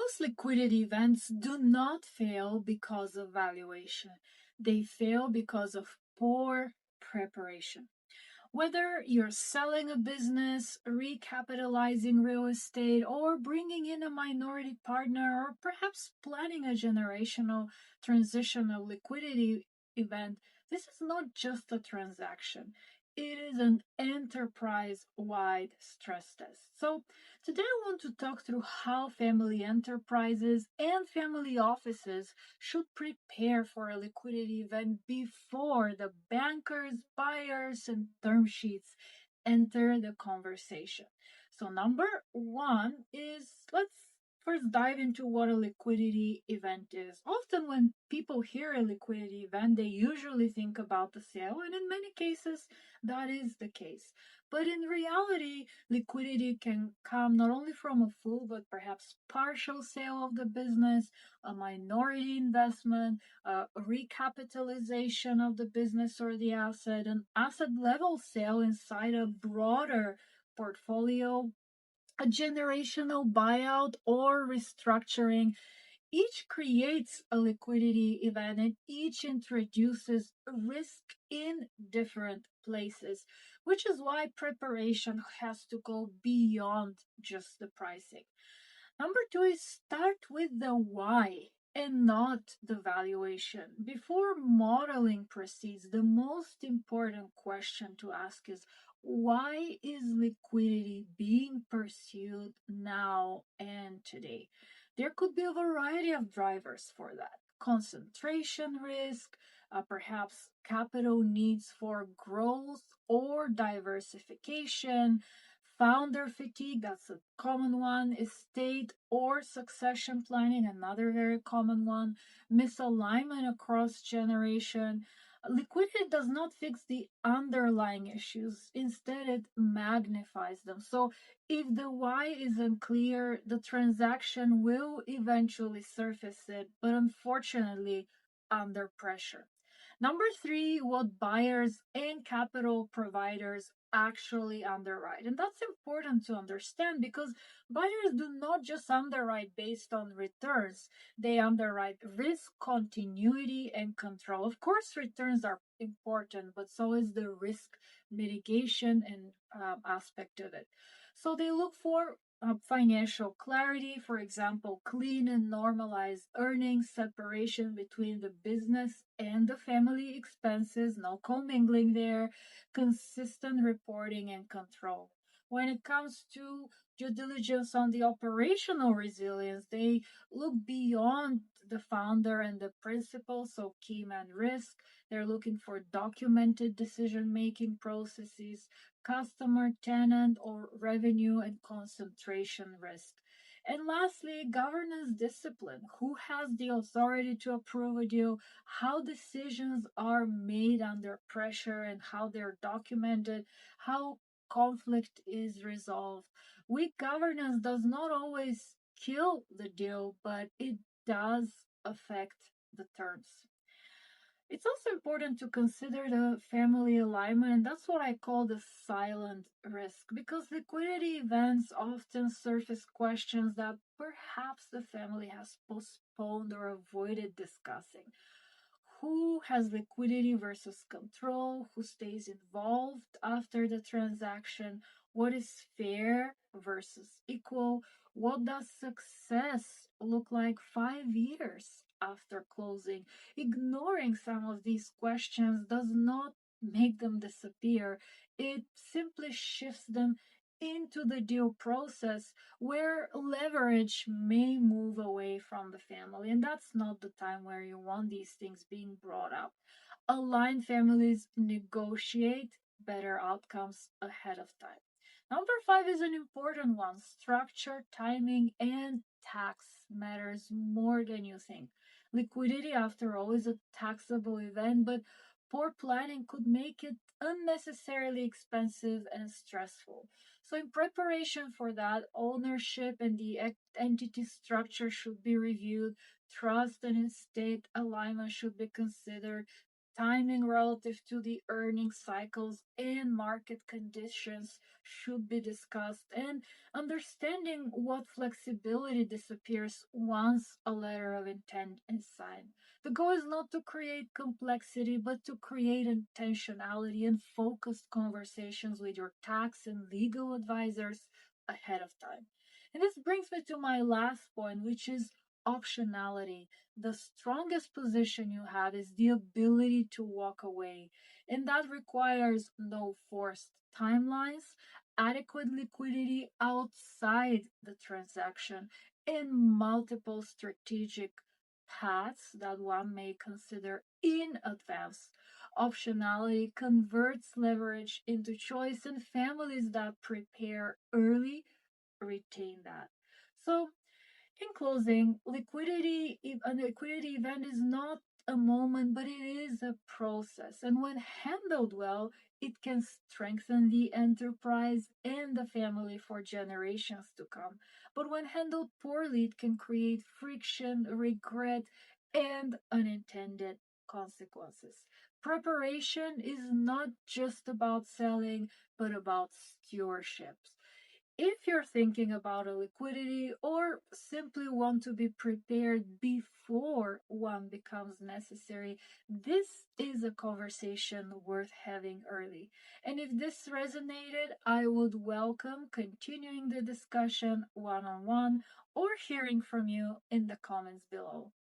Most liquidity events do not fail because of valuation. They fail because of poor preparation. Whether you're selling a business, recapitalizing real estate, or bringing in a minority partner, or perhaps planning a generational transitional liquidity event, this is not just a transaction. It is an enterprise wide stress test. So, today I want to talk through how family enterprises and family offices should prepare for a liquidity event before the bankers, buyers, and term sheets enter the conversation. So, number one is let's first dive into what a liquidity event is. Often, when people hear a liquidity event, they usually think about the sale, and in many cases, that is the case. But in reality, liquidity can come not only from a full but perhaps partial sale of the business, a minority investment, a recapitalization of the business or the asset, an asset level sale inside a broader portfolio, a generational buyout, or restructuring. Each creates a liquidity event and each introduces risk in different places, which is why preparation has to go beyond just the pricing. Number two is start with the why and not the valuation. Before modeling proceeds, the most important question to ask is why is liquidity being pursued now and today? There could be a variety of drivers for that. Concentration risk, perhaps capital needs for growth or diversification, founder fatigue, that's a common one. Estate or succession planning, another very common one. Misalignment across generation. Liquidity does not fix the underlying issues. Instead, it magnifies them. So, if the why is unclear, the transaction will eventually surface it, but unfortunately, under pressure. Number three, what buyers and capital providers actually underwrite. And that's important to understand because buyers do not just underwrite based on returns, they underwrite risk, continuity, and control. Of course, returns are important, but so is the risk mitigation and aspect of it. So they look for financial clarity, for example, clean and normalized earnings, separation between the business and the family expenses, no commingling there, consistent reporting and control. When it comes to due diligence on the operational resilience, they look beyond the founder and the principal, so key man risk. They're looking for documented decision making processes, customer, tenant, or revenue and concentration risk. And lastly, governance discipline. Who has the authority to approve a deal? How decisions are made under pressure and how they're documented? How conflict is resolved? Weak governance does not always kill the deal, but it does affect the terms. It's also important to consider the family alignment, and that's what I call the silent risk, because liquidity events often surface questions that perhaps the family has postponed or avoided discussing. Who has liquidity versus control? Who stays involved after the transaction? What is fair versus equal? What does success look like 5 years after closing? Ignoring some of these questions does not make them disappear, it simply shifts them into the deal process where leverage may move away from the family. And that's not the time where you want these things being brought up. Aligned families negotiate better outcomes ahead of time. Number five is an important one. Structure, timing, and tax matters more than you think. Liquidity, after all, is a taxable event, but poor planning could make it unnecessarily expensive and stressful. So, in preparation for that, ownership and the entity structure should be reviewed, trust and estate alignment should be considered, timing relative to the earning cycles and market conditions should be discussed, and understanding what flexibility disappears once a letter of intent is signed. The goal is not to create complexity, but to create intentionality and focused conversations with your tax and legal advisors ahead of time. And this brings me to my last point, which is optionality. The strongest position you have is the ability to walk away, and that requires no forced timelines, adequate liquidity outside the transaction, and multiple strategic paths that one may consider in advance. Optionality converts leverage into choice, and families that prepare early retain that. So, in closing, a liquidity event is not a moment, but it is a process. And when handled well, it can strengthen the enterprise and the family for generations to come. But when handled poorly, it can create friction, regret, and unintended consequences. Preparation is not just about selling, but about stewardship. If you're thinking about a liquidity or simply want to be prepared before one becomes necessary, this is a conversation worth having early. And if this resonated, I would welcome continuing the discussion one on one or hearing from you in the comments below.